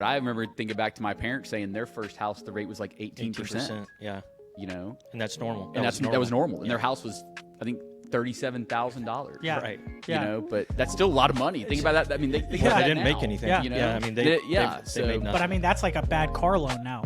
I remember thinking back to my parents saying their first house, the rate was like 18%. 18%, yeah. You know? And that's normal. That was normal. And their house was, I think, $37,000. Yeah. Right. Yeah. You know, but that's still a lot of money. Think about that. I mean, they didn't make anything. Yeah. You know? Yeah, I mean, they made nothing. But I mean, that's like a bad car loan now.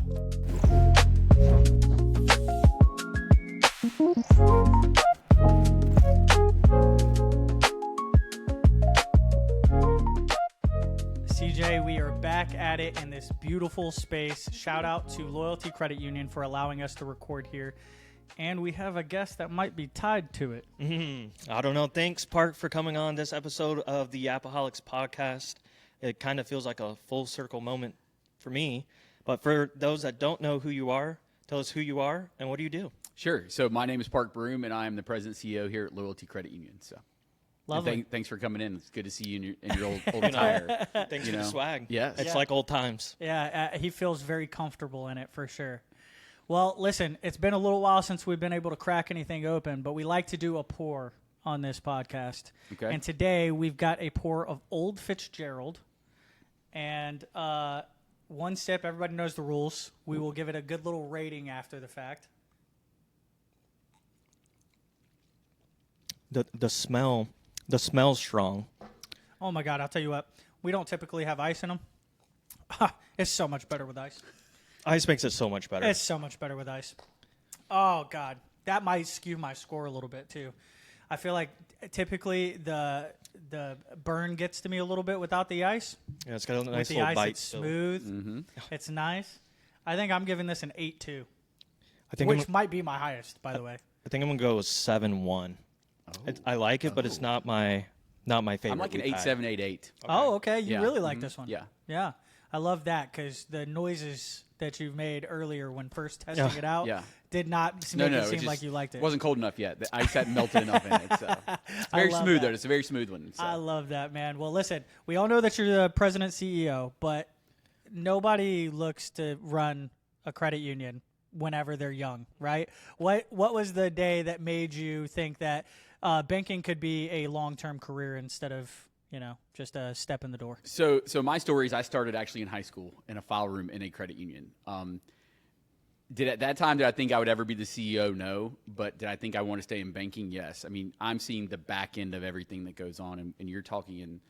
CJ, we are back at it in this beautiful space. Shout out to Loyalty Credit Union for allowing us to record here. And we have a guest that might be tied to it. I don't know. Thanks, Park, for coming on this episode of the Yapaholics Podcast. It kind of feels like a full circle moment for me. But for those that don't know who you are, tell us who you are and what do you do? Sure. So my name is Park Broome, and I am the president and CEO here at Loyalty Credit Union. So, Lovely. Thanks for coming in. It's good to see you in your old attire. Thanks for the swag. Yes. It's like old times. Yeah, he feels very comfortable in it for sure. Well, listen, it's been a little while since we've been able to crack anything open, but we like to do a pour on this podcast. Okay. And today we've got a pour of Old Fitzgerald. And one sip, everybody knows the rules. We will give it a good little rating after the fact. The smell's strong. Oh, my God, I'll tell you what. We don't typically have ice in them. It's so much better with ice. Ice makes it so much better. It's so much better with ice. Oh, God. That might skew my score a little bit, too. I feel like typically the burn gets to me a little bit without the ice. Yeah, it's got a nice With the little ice, bite. it's still. smooth. Mm-hmm. It's nice. I think I'm giving this an 8.2, I think which might be my highest, by the way. I think I'm gonna go with 7-1. I like it, but it's not my favorite. I'm like an we've 8.7, had. 8.8. Oh, okay. You Yeah. really like Mhm. this one. Yeah. Yeah. I love that because the noises that you've made earlier when first testing it out Yeah. did not make it seem like you liked it. It wasn't cold enough yet. The ice hadn't melted enough in it. So. It's very love smooth, that. though. It's a very smooth one. So. I love that, man. Well, listen, we all know that you're the president CEO, but nobody looks to run a credit union whenever they're young, right? What was the day that made you think that banking could be a long-term career instead of, just a step in the door? So my story is I started actually in high school in a file room in a credit union. At that time, did I think I would ever be the CEO? No. But did I think I want to stay in banking? Yes. I mean, I'm seeing the back end of everything that goes on, and you're talking in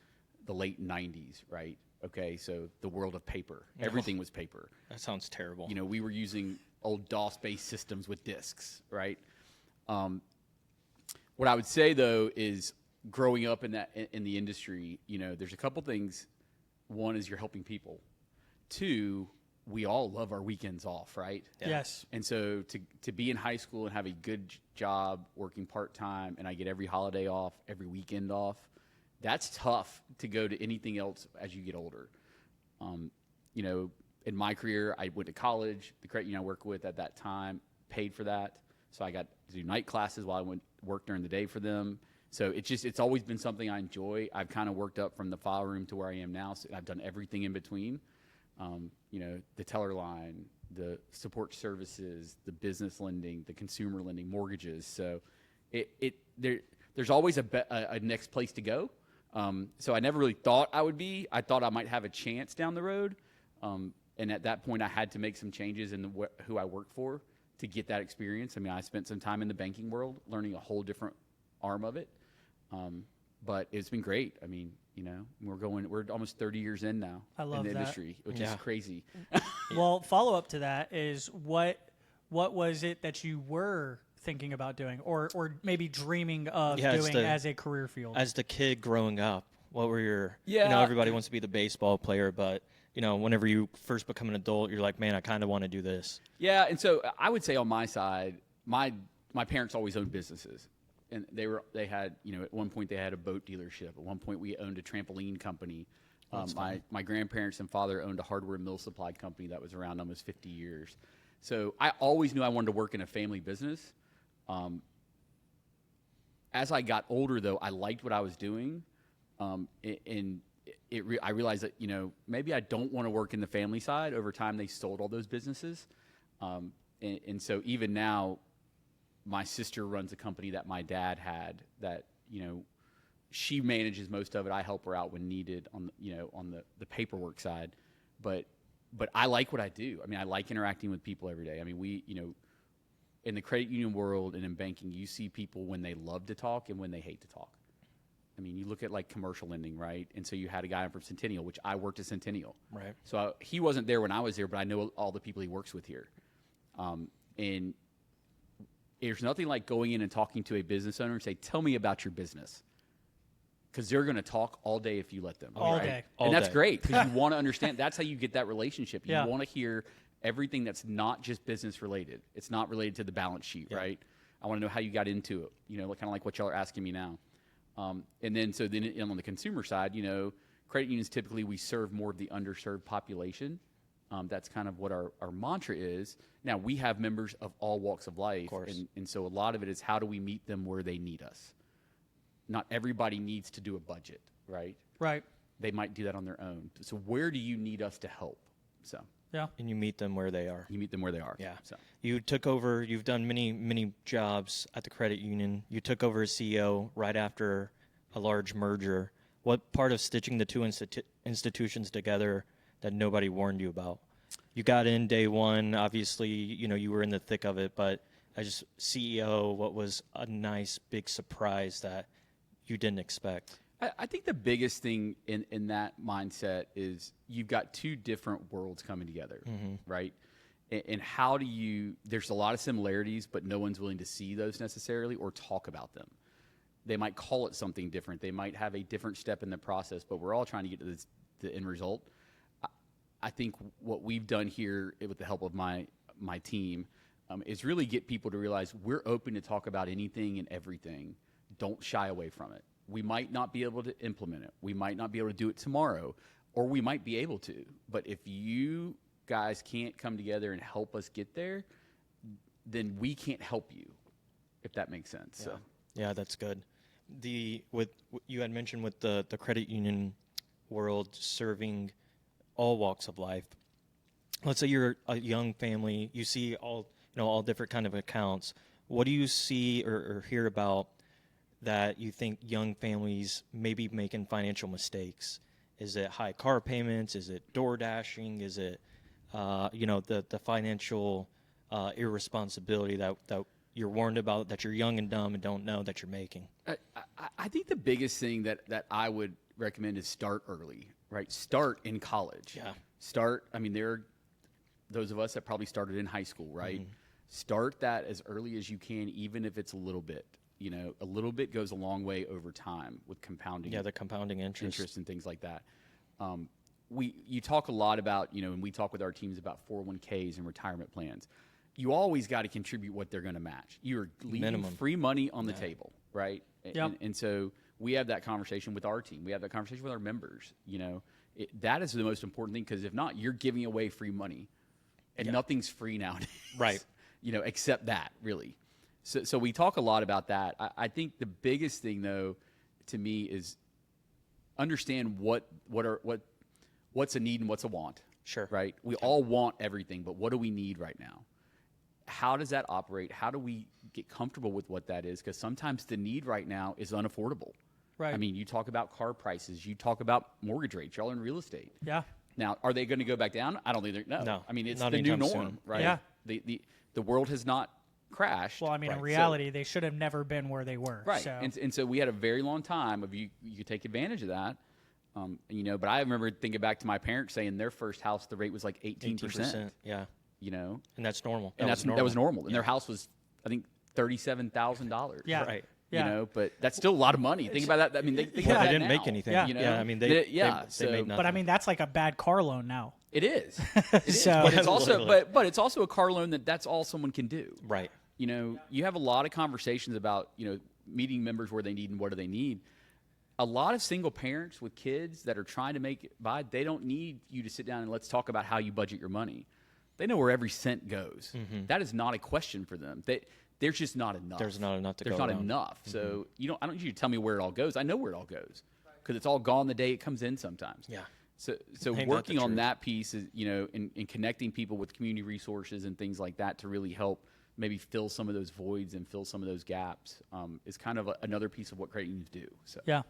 the late 90s, right? Okay, so the world of paper. Everything was paper. That sounds terrible. We were using old DOS-based systems with disks, right? What I would say, though, is growing up in the industry, there's a couple things. One is you're helping people. Two, we all love our weekends off, right? Yeah. Yes. And so to be in high school and have a good job, working part-time, and I get every holiday off, every weekend off, that's tough to go to anything else as you get older. In my career, I went to college. The credit union I worked with at that time paid for that. So I got to do night classes while I work during the day for them. So it's always been something I enjoy. I've kind of worked up from the file room to where I am now. So I've done everything in between. The teller line, the support services, the business lending, the consumer lending, mortgages. So there's always a next place to go. So I never really thought I would be. I thought I might have a chance down the road. And at that point, I had to make some changes in who I work for to get that experience. I mean, I spent some time in the banking world learning a whole different arm of it. But it's been great. I mean, we're almost 30 years in now in the industry, which is crazy. Well, follow up to that is what was it that you were thinking about doing or maybe dreaming of doing as a career field? As the kid growing up, what were your, Yeah. Everybody wants to be the baseball player, but, whenever you first become an adult, you're like, man, I kind of want to do this. Yeah, and so I would say on my side, my parents always owned businesses. And they had, at one point they had a boat dealership. At one point we owned a trampoline company. My grandparents and father owned a hardware mill supply company that was around almost 50 years. So I always knew I wanted to work in a family business. As I got older, though, I liked what I was doing. I realized that, maybe I don't want to work in the family side. Over time, they sold all those businesses. And so even now, my sister runs a company that my dad had that, she manages most of it. I help her out when needed on the paperwork side. But but I like what I do. I mean, I like interacting with people every day. I mean, in the credit union world and in banking, you see people when they love to talk and when they hate to talk. I mean, you look at like commercial lending, right? And so you had a guy from Centennial, which I worked at Centennial. Right. So he wasn't there when I was there, but I know all the people he works with here. And there's nothing like going in and talking to a business owner and say, tell me about your business. Because they're going to talk all day if you let them. All day. And that's great because you want to understand. That's how you get that relationship. You Yeah. want to hear everything that's not just business related. It's not related to the balance sheet, right? I want to know how you got into it, kind of like what y'all are asking me now. And then on the consumer side, credit unions, typically we serve more of the underserved population. That's kind of what our mantra is. Now, we have members of all walks of life. Of course. And so a lot of it is how do we meet them where they need us? Not everybody needs to do a budget, right? Right. They might do that on their own. So where do you need us to help? So Yeah. And you meet them where they are. you meet them where they are. Yeah. So You took over, you've done many jobs at the credit union. You took over as CEO right after a large merger. What part of stitching the two institutions together that nobody warned you about? You got in day one, obviously, you were in the thick of it, but as CEO, what was a nice big surprise that you didn't expect? I think the biggest thing in that mindset is you've got two different worlds coming together, right? And how do there's a lot of similarities, but no one's willing to see those necessarily or talk about them. They might call it something different. They might have a different step in the process, but we're all trying to get to the end result. I think what we've done here with the help of my team is really get people to realize we're open to talk about anything and everything. Don't shy away from it. We might not be able to implement it. We might not be able to do it tomorrow, or we might be able to. But if you guys can't come together and help us get there, then we can't help you, if that makes sense. Yeah. So Yeah, that's good. You had mentioned with the credit union world serving all walks of life. Let's say you're a young family, you see all different kind of accounts. What do you see or hear about that you think young families may be making financial mistakes? Is it high car payments? Is it door dashing? Is it the financial irresponsibility that you're warned about, that you're young and dumb and don't know that you're making? I think the biggest thing that I would recommend is start early, right? Start in college. Yeah. There are those of us that probably started in high school, right? Mm-hmm. Start that as early as you can, even if it's a little bit. A little bit goes a long way over time with compounding. Yeah, the compounding interest And things like that. You talk a lot about, and we talk with our teams about 401ks and retirement plans. You always got to contribute what they're going to match. You're leaving Minimum. free money on the table, right? Yep. And so we have that conversation with our team. We have that conversation with our members. That is the most important thing, because if not, you're giving away free money, and nothing's free nowadays. Right. Except that, really. So we talk a lot about that. I think the biggest thing, though, to me, is understand what's a need and what's a want. Sure. Right? We all want everything, but what do we need right now? How does that operate? How do we get comfortable with what that is? Because sometimes the need right now is unaffordable. Right. I mean, you talk about car prices. You talk about mortgage rates. Y'all are in real estate. Yeah. Now, are they going to go back down? I don't think they're. No. I mean, it's not the new anytime norm, soon. right? Yeah. The world has not crashed. Well, I mean, right? in reality, they should have never been where they were. Right. So. And so we had a very long time of you could take advantage of that. But I remember thinking back to my parents saying their first house, the rate was like 18%. Yeah. And that's normal. that was normal. And their house was, I think, $37,000. Yeah. Right. Yeah. But that's still a lot of money. Think about that. I mean, they didn't make anything. Yeah. Yeah. I mean, they made nothing. But I mean, that's like a bad car loan now. it is. It is. So- But it's also, Literally. but it's also a car loan that's all someone can do. Right. You have a lot of conversations about, meeting members where they need and what do they need. A lot of single parents with kids that are trying to make it by, they don't need you to sit down and let's talk about how you budget your money. They know where every cent goes. Mm-hmm. That is not a question for them. There's just not enough. There's not enough to There's go not around. enough. So I don't need you to tell me where it all goes. I know where it all goes because it's all gone the day it comes in sometimes. Yeah. So Ain't that working the on truth? that piece is, and connecting people with community resources and things like that to really help maybe fill some of those voids and fill some of those gaps is kind of another piece of what credit unions do. So Yeah.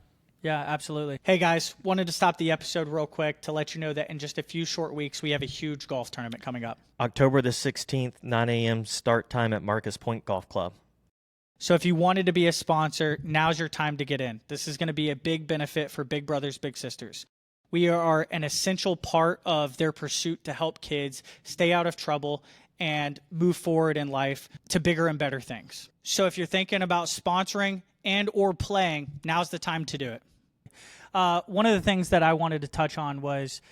Yeah, absolutely. Hey guys, wanted to stop the episode real quick to let you know that in just a few short weeks, we have a huge golf tournament coming up. October the 16th, 9 a.m. start time at Marcus Point Golf Club. So if you wanted to be a sponsor, now's your time to get in. This is going to be a big benefit for Big Brothers Big Sisters. We are an essential part of their pursuit to help kids stay out of trouble and move forward in life to bigger and better things. So if you're thinking about sponsoring and or playing, now's the time to do it. One of the things that I wanted to touch on was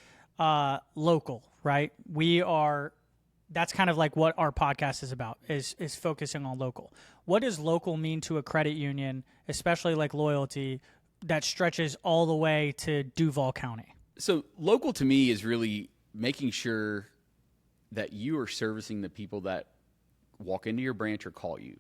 local, right? That's kind of like what our podcast is about, is focusing on local. What does local mean to a credit union, especially like Loyalty, that stretches all the way to Duval County? So local to me is really making sure that you are servicing the people that walk into your branch or call you.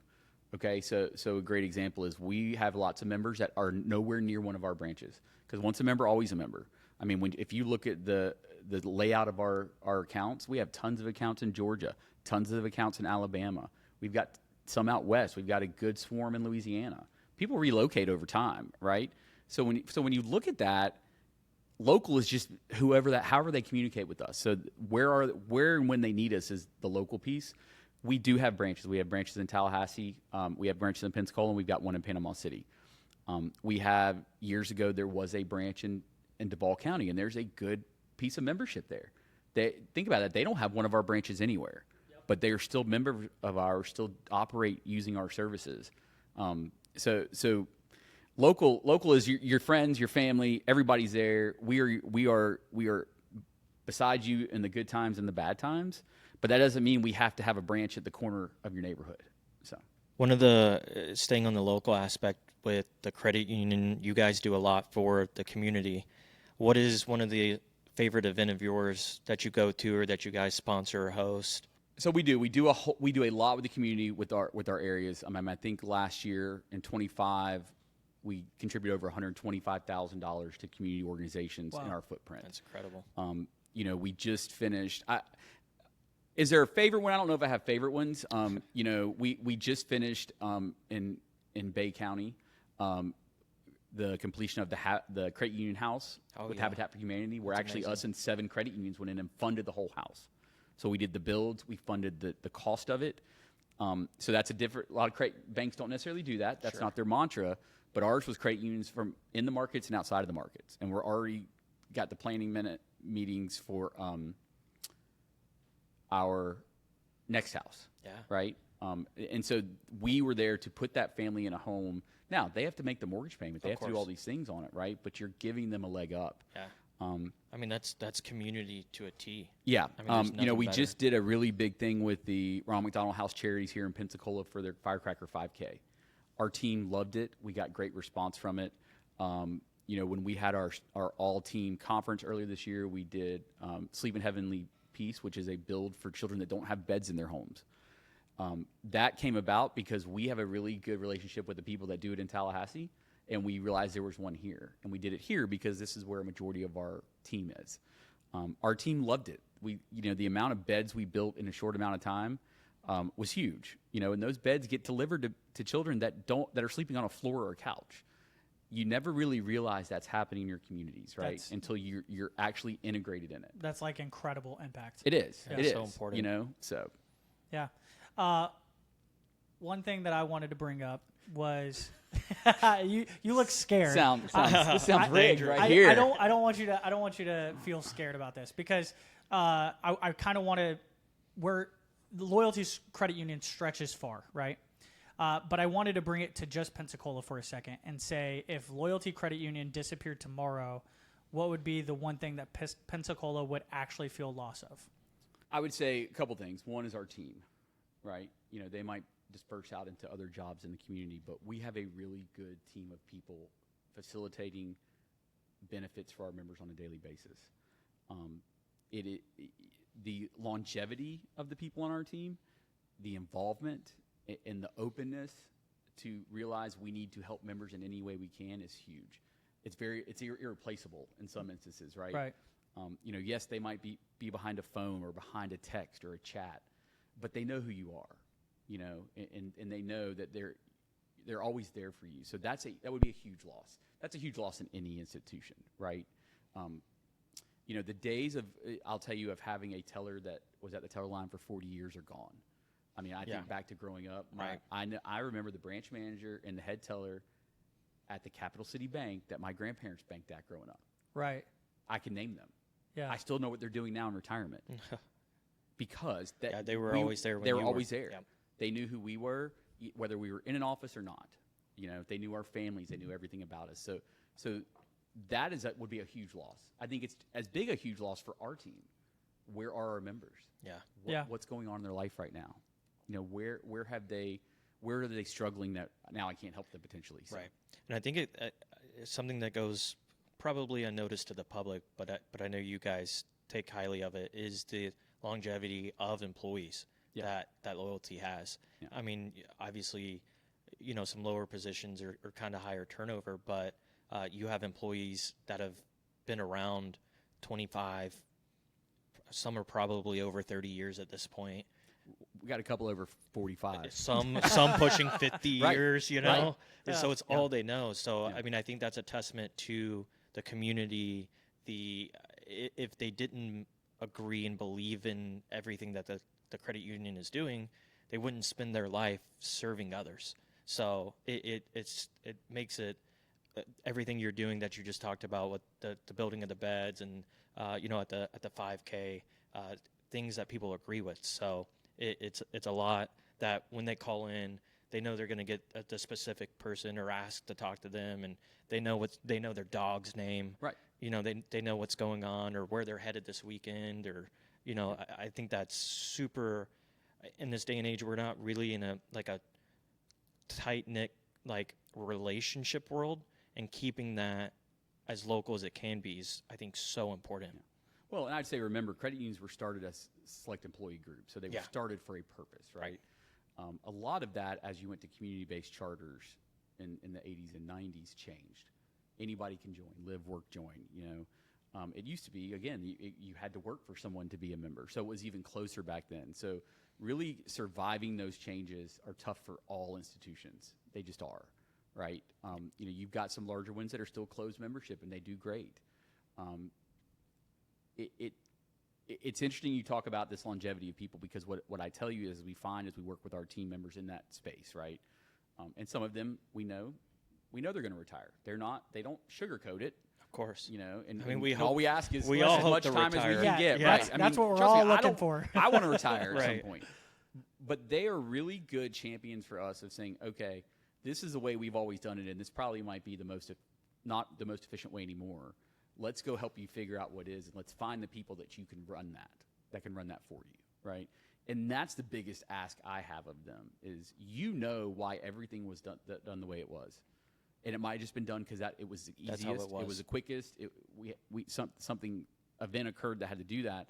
Okay, so a great example is we have lots of members that are nowhere near one of our branches, because once a member, always a member. I mean, if you look at the layout of our accounts, we have tons of accounts in Georgia, tons of accounts in Alabama. We've got some out west. We've got a good swarm in Louisiana. People relocate over time, right? So when you look at that, local is just however they communicate with us. So where and when they need us is the local piece. We do have branches. We have branches in Tallahassee. We have branches in Pensacola, and we've got one in Panama City. We have, years ago, there was a branch in Duval County, and there's a good piece of membership there. Think about it. They don't have one of our branches anywhere, but they are still members of ours, still operate using our services. So local is your friends, your family, everybody's there. We are beside you in the good times and the bad times, but that doesn't mean we have to have a branch at the corner of your neighborhood. So One of the, staying on the local aspect with the credit union, you guys do a lot for the community. What is one of the favorite event of yours that you go to or that you guys sponsor or host? So we do a lot with the community with our areas. I think last year in 25, we contributed over $125,000 to community organizations in our footprint. That's incredible. We just finished. Is there a favorite one? I don't know if I have favorite ones. We just finished in Bay County the completion of the credit union house with Habitat for Humanity, where That's actually amazing. us and 7 credit unions went in and funded the whole house. So we did the builds, we funded the cost of it. So that's a lot of credit banks don't necessarily do that. That's not their mantra. But ours was credit unions from in the markets and outside of the markets. And we're already got the planning meetings for our next house. Yeah. Right? And so we were there to put that family in a home. Now, they have to make the mortgage payment. They have to do all these things on it, right? But you're giving them a leg up. Yeah. That's community to a T. Yeah. We better. just did a really big thing with the Ronald McDonald House Charities here in Pensacola for their Firecracker 5K. Our team loved it. We got great response from it. When we had our all-team conference earlier this year, we did Sleep in Heavenly Peace, which is a build for children that don't have beds in their homes. That came about because we have a really good relationship with the people that do it in Tallahassee, and we realized there was one here. And we did it here because this is where a majority of our team is. Our team loved it. The amount of beds we built in a short amount of time was huge. And those beds get delivered to children that are sleeping on a floor or a couch. You never really realize that's happening in your communities, right? Until you're actually integrated in it. That's like incredible impact. It is. Yeah, it is so important. So. Yeah. One thing that I wanted to bring up was you look scared. This sounds rigged right here. I don't want you to feel scared about this, because I kind of want to, where the Loyalty's credit union stretches far, right? But I wanted to bring it to just Pensacola for a second and say, if Loyalty Credit Union disappeared tomorrow, what would be the one thing that Pensacola would actually feel loss of? I would say a couple things. One is our team, right? They might disperse out into other jobs in the community, but we have a really good team of people facilitating benefits for our members on a daily basis. The longevity of the people on our team, the involvement, and the openness to realize we need to help members in any way we can is huge. It's irreplaceable in some instances, right? Right. Yes, they might be behind a phone or behind a text or a chat, but they know who you are, and they know that they're always there for you. So that would be a huge loss. That's a huge loss in any institution, right? The days of, I'll tell you, of having a teller that was at the teller line for 40 years are gone. I mean, I think back to growing up. I remember the branch manager and the head teller at the Capital City Bank that my grandparents banked at growing up. Right. I can name them. Yeah. I still know what they're doing now in retirement because they were always there. They were always there. Yep. They knew who we were, whether we were in an office or not. They knew our families. They knew everything about us. So that would be a huge loss. I think it's as big a huge loss for our team. Where are our members? Yeah. What's going on in their life right now? Where are they struggling that now I can't help them potentially? So. Right. And I think it's something that goes probably unnoticed to the public, but I know you guys take highly of it, is the longevity of employees that loyalty has. Yeah. I mean, obviously, some lower positions are kind of higher turnover, but you have employees that have been around 25, some are probably over 30 years at this point. We got a couple over 45. Some pushing 50 years, Right. Yeah. So it's all they know. So, I mean, I think that's a testament to the community. If they didn't agree and believe in everything that the credit union is doing, they wouldn't spend their life serving others. So it makes it everything you're doing that you just talked about with the building of the beds and at the 5K things that people agree with. So it's a lot that when they call in, they know they're going to get the specific person or ask to talk to them, and they know their dog's name. Right. They know what's going on or where they're headed this weekend, or I think that's super. In this day and age, we're not really in a tight-knit relationship world, and keeping that as local as it can be is, I think, so important. Yeah. Well, and I'd say, remember, credit unions were started as select employee groups, so they were started for a purpose, right? A lot of that, as you went to community-based charters in the 80s and 90s, changed. Anybody can join, live, work, join. It used to be, again, you had to work for someone to be a member, so it was even closer back then. So really surviving those changes are tough for all institutions. They just are, right? You've got some larger ones that are still closed membership, and they do great. It's interesting you talk about this longevity of people, because what I tell you is we find as we work with our team members in that space, right? And some of them we know they're going to retire. They don't sugarcoat it. Of course. And I mean, all we ask is we all as hope much to time retire. as we can get. Yeah, Right? that's what we're all looking for. I want to retire at Right. some point. But they are really good champions for us of saying, okay, this is the way we've always done it, and this probably might be not the most efficient way anymore. Let's go help you figure out what is, and let's find the people that you can run that can run that for you, right? And that's the biggest ask I have of them is why everything was done the way it was. And it might have just been done because it was the easiest. That's how it was. The quickest. Something event occurred that had to do that.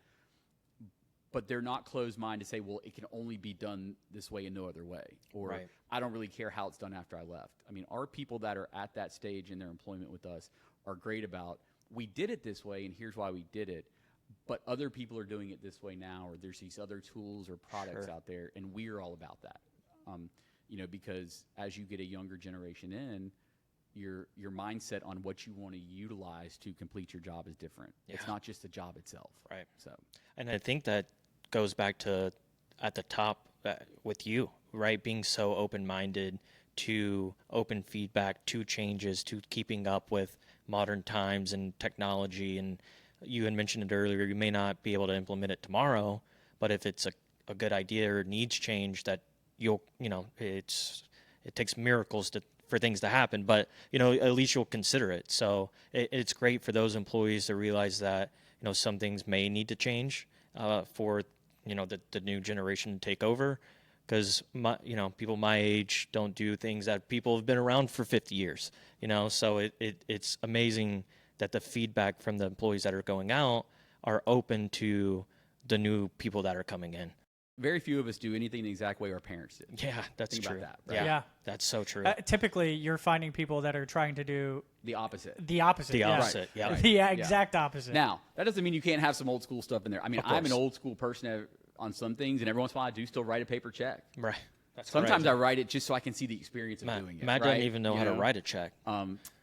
But they're not closed-minded to say, well, it can only be done this way and no other way. Or Right. I don't really care how it's done after I left. I mean, our people that are at that stage in their employment with us are great about, we did it this way and here's why we did it. But other people are doing it this way now, or there's these other tools or products out there, and we're all about that. Because as you get a younger generation in, your mindset on what you want to utilize to complete your job is different. Yeah. It's not just the job itself. Right. So, and I think that goes back to at the top with you, right? Being so open-minded to open feedback, to changes, to keeping up with modern times and technology. And you had mentioned it earlier, you may not be able to implement it tomorrow, but if it's a good idea or needs change, that it takes miracles for things to happen, but at least you'll consider it. So it's great for those employees to realize that some things may need to change for the new generation to take over, because people my age don't do things that people have been around for 50 years. So it's amazing that the feedback from the employees that are going out are open to the new people that are coming in. very few of us do anything the exact way our parents did. Yeah, that's Think true. about that, right? Yeah. That's so true. Typically, you're finding people that are trying to do The opposite. the opposite. The yeah. opposite, yeah. Right. The exact opposite. Now, that doesn't mean you can't have some old school stuff in there. I mean, Of I'm an course. old school person on some things, and every once in a while I do still write a paper check. Right. Sometimes crazy. I write it just so I can see the experience of doing it. Matt right? doesn't even know how to write a check.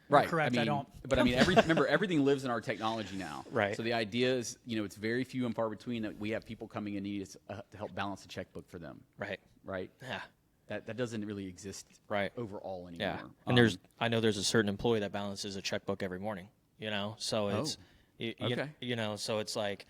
Right. Correct, I don't. But I mean, remember, everything lives in our technology now. Right. So the idea is, it's very few and far between that we have people coming and need us to help balance the checkbook for them. Right. Right. Yeah. That doesn't really exist overall anymore. Yeah. And I know there's a certain employee that balances a checkbook every morning, so it's, so it's like,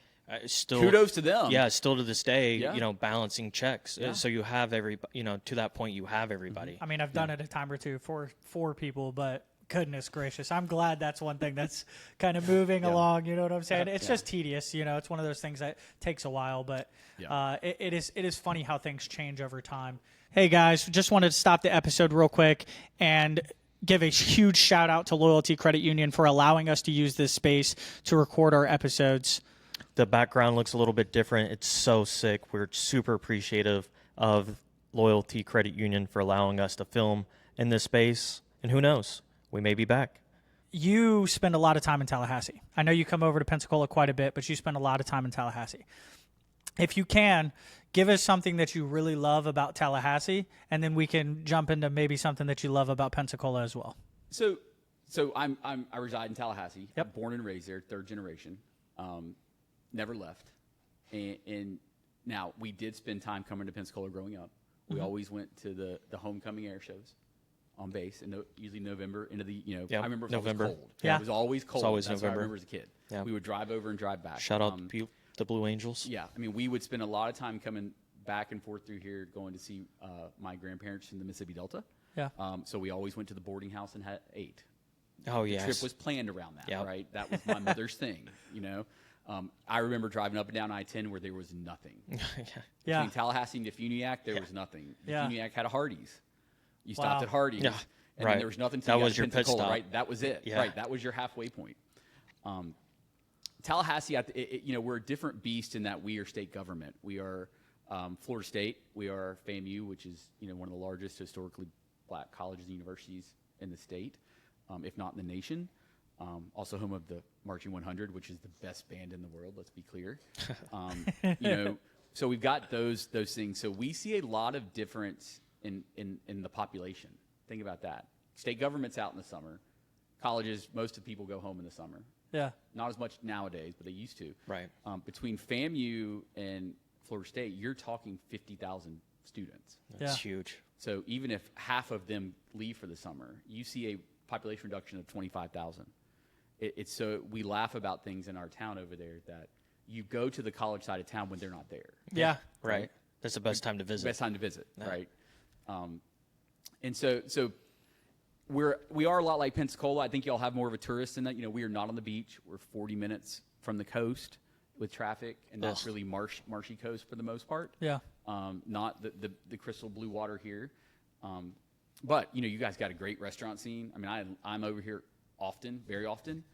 still kudos to them. Yeah. Still to this day, balancing checks. Yeah. So you have to that point, you have everybody. I mean, I've done it a time or two for 4 people, but goodness gracious, I'm glad that's one thing that's kind of moving along. You know what I'm saying? It's just tedious. It's one of those things that takes a while, but it is funny how things change over time. Hey guys, just wanted to stop the episode real quick and give a huge shout out to Loyalty Credit Union for allowing us to use this space to record our episodes. The background looks a little bit different. It's so sick. We're super appreciative of Loyalty Credit Union for allowing us to film in this space. And who knows, we may be back. You spend a lot of time in Tallahassee. I know you come over to Pensacola quite a bit, but you spend a lot of time in Tallahassee. If you can, give us something that you really love about Tallahassee, and then we can jump into maybe something that you love about Pensacola as well. So I reside in Tallahassee. Yep. Born and raised there, 3rd generation. Never left. And now we did spend time coming to Pensacola growing up. We always went to the homecoming air shows on base, and usually November into the I remember it was November. always cold. Yeah. It was always cold. It's always That's November. what I remember as a kid. Yeah. We would drive over and drive back. Shout out the Blue Angels. Yeah, I mean, we would spend a lot of time coming back and forth through here, going to see my grandparents in the Mississippi Delta. Yeah. So we always went to the boarding house and ate. Oh, The yes. trip was planned around that, Yep. right? That was my mother's thing, I remember driving up and down I-10 where there was nothing. Yeah. Between Tallahassee and Defuniak, there was nothing. Yeah. Defuniak had a Hardee's. You Wow. stopped at Hardee's. Yeah. And Right. then there was nothing That till you was got to your pit Pensacola, stop. right? That was it. Yeah. Right. That was your halfway point. Tallahassee, we're a different beast in that we are state government. We are Florida State. We are FAMU, which is one of the largest historically black colleges and universities in the state, if not in the nation. Also home of the Marching 100, which is the best band in the world. Let's be clear. So we've got those things. So we see a lot of difference in the population. Think about that. State government's out in the summer. Colleges, most of the people go home in the summer. Yeah. Not as much nowadays, but they used to. Right. Between FAMU and Florida State, you're talking 50,000 students. That's Yeah. huge. So even if half of them leave for the summer, you see a population reduction of 25,000. It's so we laugh about things in our town over there that you go to the college side of town when they're not there. Yeah. Right. That's the best time to visit. Best time to visit, Yeah. right? And so we are a lot like Pensacola. I think y'all have more of a tourist in that. We are not on the beach. We're 40 minutes from the coast with traffic, and that's Ugh. really marshy coast for the most part. Yeah. Not the crystal blue water here. But you guys got a great restaurant scene. I mean, I'm over here often, very often.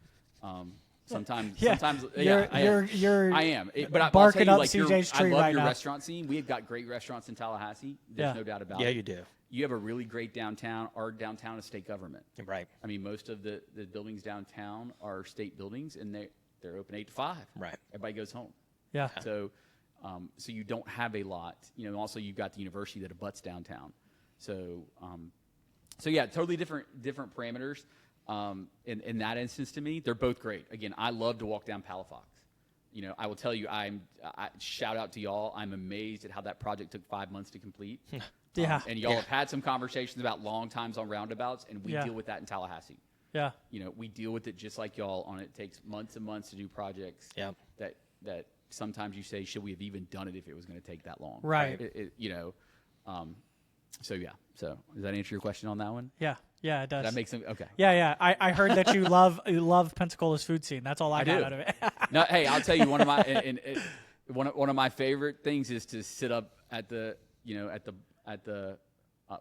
Sometimes, Yeah. You're I am. But I'll barking tell you, up like, CJ's I tree love right your now. restaurant scene. We have got great restaurants in Tallahassee. There's Yeah. no doubt about Yeah, it. you do. You have a really great downtown. Our downtown is state government. Right. I mean, most of the buildings downtown are state buildings, and they're open 8 to 5. Right. Everybody goes home. Yeah. So you don't have a lot. Also you've got the university that abuts downtown. So yeah, totally different parameters. In that instance, to me, they're both great. Again, I love to walk down Palafox. I will tell you, I shout out to y'all. I'm amazed at how that project took 5 months to complete. Yeah. And y'all have had some conversations about long times on roundabouts, and we deal with that in Tallahassee. Yeah. We deal with it just like y'all on it. It takes months and months to do projects. Yeah. That sometimes you say, should we have even done it if it was going to take that long? Right. So yeah. So does that answer your question on that one? Yeah. Yeah, it does. That makes sense. Okay. Yeah. I heard that you love Pensacola's food scene. That's all I got do. out of it. No, hey, I'll tell you one of my one of my favorite things is to sit up at the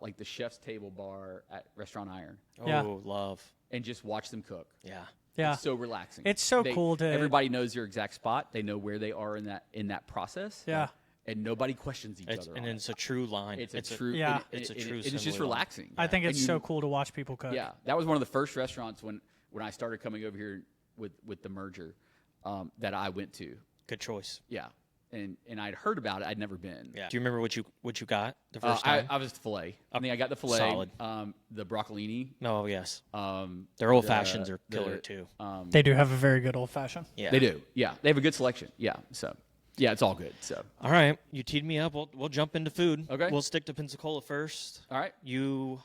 like the chef's table bar at Restaurant Iron Yeah. Oh, love. and just watch them cook. Yeah. Yeah. It's so relaxing. It's so cool to- Everybody knows their exact spot. They know where they are in that process. Yeah. And nobody questions each other. And on it's a true line. It's a true. Yeah. It's a true It's just assembly line. relaxing. I think And it's you- so cool to watch people cook. Yeah, that was one of the first restaurants when I started coming over here with the merger that I went to. Good choice. Yeah, and I'd heard about it. I'd never been. Yeah. Do you remember what you got the first time? I was filet. I think I got the filet. Solid. The broccolini. Oh yes. Their old fashions are killer too. They do have a very good old fashioned. Yeah, they do. Yeah, they have a good selection. Yeah, so yeah, it's all good. So all right, you teed me up. We'll jump into food. Okay. We'll stick to Pensacola first. all right. You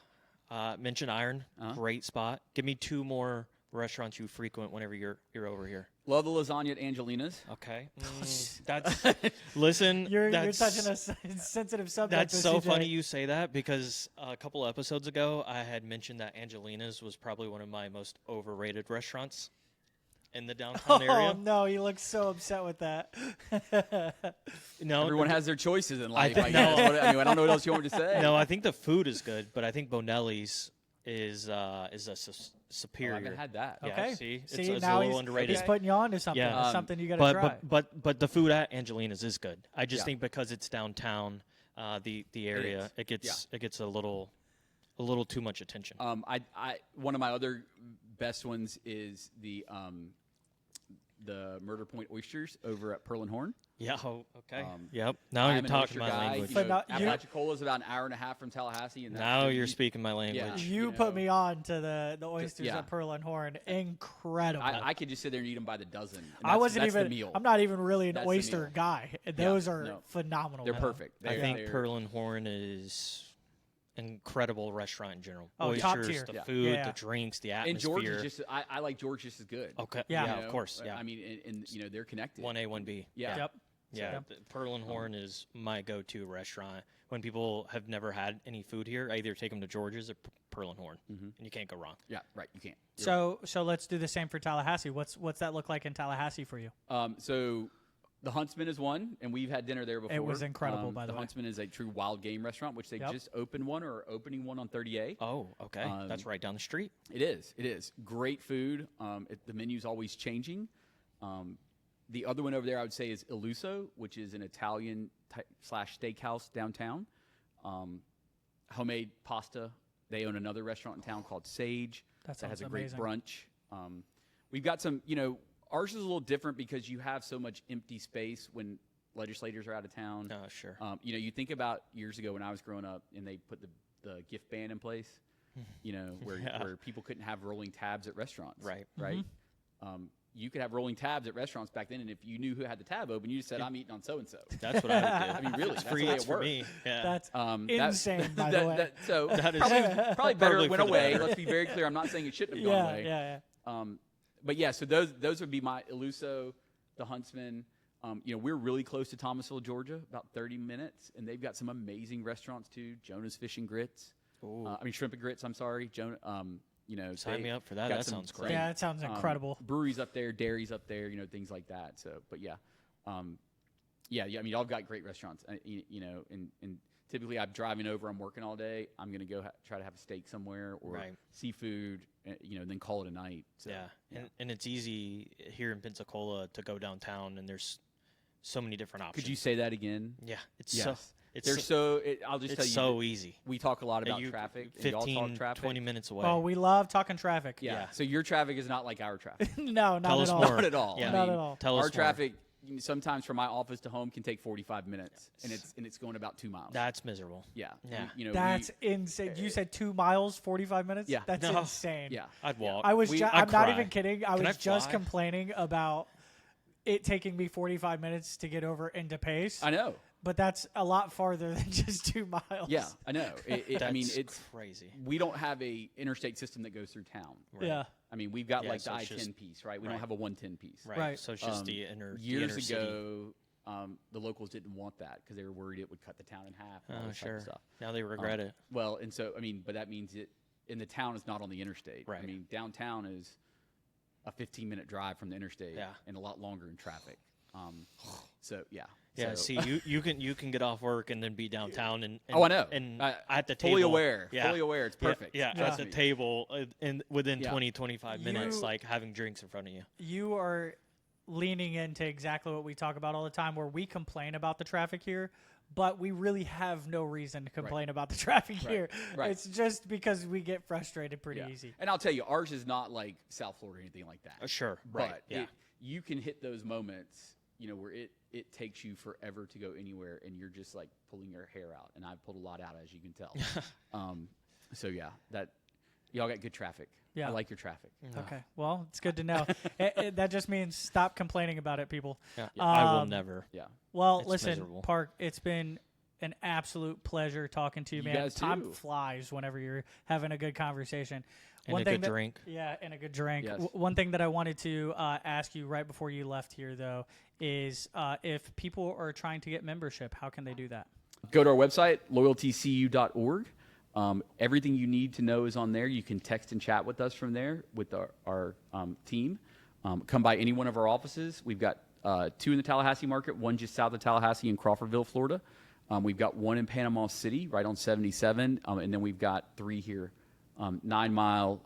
mentioned Iron, great spot. Give me 2 more restaurants you frequent whenever you're over here. Love the lasagna at Angelina's. Okay, that's listen. You're that's, touching a sensitive subject. That's so funny you say that because a couple episodes ago I had mentioned that Angelina's was probably one of my most overrated restaurants in the downtown area. Oh no, you look so upset with that. No, Everyone has their choices in life. think- I guess. I don't know what else you want me to say. no, I think the food is good, but I think Bonelli's is a superior. I haven't had that. Yeah, Okay. see, it's See, a now little underrated. he's putting you on to something. Yeah. It's something you got to try. But the food at Angelina's is good. I just Yeah. think because it's downtown, the area, is. it gets a little too much attention. One of my other best ones is the Murder Point oysters over at Pearl and Horn. Yeah. Oh, okay. Yep. Now I'm you're an talking oyster my guy. language. But not- Apalachicola is about an hour and a half from Tallahassee. And Now you're speaking my language. Yeah. You put me on to the oysters yeah. at Pearl and Horn. Incredible. I could just sit there and eat them by the dozen. And I wasn't that's even. The meal. I'm not even really an That's the oyster meal. guy. Those are no. phenomenal. They're perfect. I think they're- Pearl and Horn is incredible restaurant in general. Oh, Oysters, top tier. the Yeah. food, Yeah. the drinks, the And atmosphere. George is just. I like George just as good. Okay. Yeah. Yeah, You of know? course. Yeah. I mean, and they're connected. 1A, 1B. Yeah. Yep. Yeah, Yep. Pearl and Horn is my go-to restaurant. When people have never had any food here, I either take them to George's or Pearl and Horn, and you can't go wrong. Yeah. Right. You can't. You're So let's do the same for Tallahassee. What's that look like in Tallahassee for you? right. So the Huntsman is one, and we've had dinner there before. was incredible, by the way. Huntsman is a true wild game restaurant, which they Yep. just opened one or are opening one on 30A. Oh, okay. That's right down the street. It is. It is. Great food. The menu's always changing. The other one over there I would say is Illuso, which is an Italian / steakhouse downtown. Homemade pasta. They own another restaurant in town called Sage. That sounds has a great amazing. brunch. We've got some, ours is a little different because you have so much empty space when legislators are out of town. Oh, sure. You think about years ago when I was growing up and they put the gift ban in place, where people couldn't have rolling tabs at restaurants. Right. Right. You could have rolling tabs at restaurants back then, and if you knew who had the tab open, you just said, "I'm eating on so and so." That's what I would do. I mean, really, It's that's free the way eats it for worked. me. Yeah. That's That- insane, by the way. So That is probably better probably it went for the away. better. Let's be very clear. I'm not saying it shouldn't have gone yeah, away. yeah. But yeah, so those would be my Illuso, the Huntsman. We're really close to Thomasville, Georgia, about 30 minutes, and they've got some amazing restaurants too. Jonah's Fish and Grits. Shrimp and grits. I'm sorry, Jonah. Sign me up for that. got That some sounds great. Yeah, that sounds incredible. Breweries up there, dairies up there, things like that. So, but yeah. I mean, y'all got great restaurants, and typically I'm driving over, I'm working all day. I'm going to go try to have a steak somewhere or Right. seafood, then call it a night. So, Yeah. And it's easy here in Pensacola to go downtown, and there's so many different options. Could you say that again? Yeah. It's Yes. so it's They're so, I'll just it's tell you. so easy. We talk a lot about You- traffic. And y'all 15, talk traffic. 20 minutes away. Oh, we love talking traffic. Yeah. Yeah. So your traffic is not like our traffic. No, not Tell at us all. more. Not at all. Yeah. I Not mean, at all. Tell our us more. traffic sometimes from my office to home can take 45 minutes, and it's going about 2 miles. That's miserable. Yeah. Yeah. That's insane. You said 2 miles, 45 minutes? Yeah. That's No. insane. yeah. I'd walk. I was. We- I'm I'd not cry. even kidding. I Can was I just fly? complaining about it taking me 45 minutes to get over into Pace. I know. But that's a lot farther than just 2 miles. Yeah, I know. I mean, That's it's crazy. we don't have a interstate system that goes through town. Right. Yeah. I mean, we've got Yeah, like so the it's I-10 just- piece, right? We right. don't have a 110 piece. Right. Right. So it's just the inner Years the inner city. ago, the locals didn't want that because they were worried it would cut the town in half. And all Oh, this type of sure. stuff. Now they regret it. Well, and so I mean, but that means it in the town is not on the interstate. Right. I mean, downtown is a 15-minute drive from the interstate. Yeah. And a lot longer in traffic. So yeah. Yeah, So- see, you can get off work and then be downtown and Oh, I know. and I- at the fully table. aware. Yeah. Fully aware. It's Yeah, perfect. Yeah, Trust at the me. table and within Yeah. 20, 25 minutes, You- like having drinks in front of you. You are leaning into exactly what we talk about all the time, where we complain about the traffic here, but we really have no reason to complain about the traffic here. Right. It's just because we get frustrated pretty Yeah. easy. And I'll tell you, ours is not like South Florida or anything like that. Sure, But right? Yeah, you can hit those moments, where it takes you forever to go anywhere, and you're just like pulling your hair out. And I've pulled a lot out, as you can tell. So yeah, that y'all got good traffic. Yeah. I like your traffic. Okay. Well, it's good to know. That just means stop complaining about it, people. Yeah. I will never. Yeah. Well, It's listen, miserable. Park, it's been an absolute pleasure talking to you, man. guys Time too. flies whenever you're having a good conversation. And a good drink. Yeah, and a good drink. Yes. One thing that I wanted to ask you right before you left here, though, is if people are trying to get membership, how can they do that? Go to our website, loyaltycu.org. Everything you need to know is on there. You can text and chat with us from there with our team. Come by any one of our offices. We've got 2 in the Tallahassee market, one just south of Tallahassee in Crawfordville, Florida. We've got 1 in Panama City, right on 77, and then we've got 3 here, 9 Mile,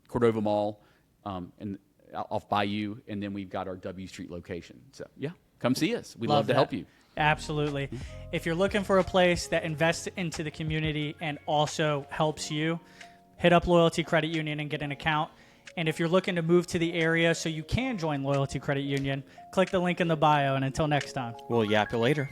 Cordova Mall, and off Bayou, and then we've got our W Street location. So yeah, come see us. We'd love to help you. Absolutely. If you're looking for a place that invests into the community and also helps you, hit up Loyalty Credit Union and get an account. And if you're looking to move to the area so you can join Loyalty Credit Union, click the link in the bio. And until next time. We'll yap you later.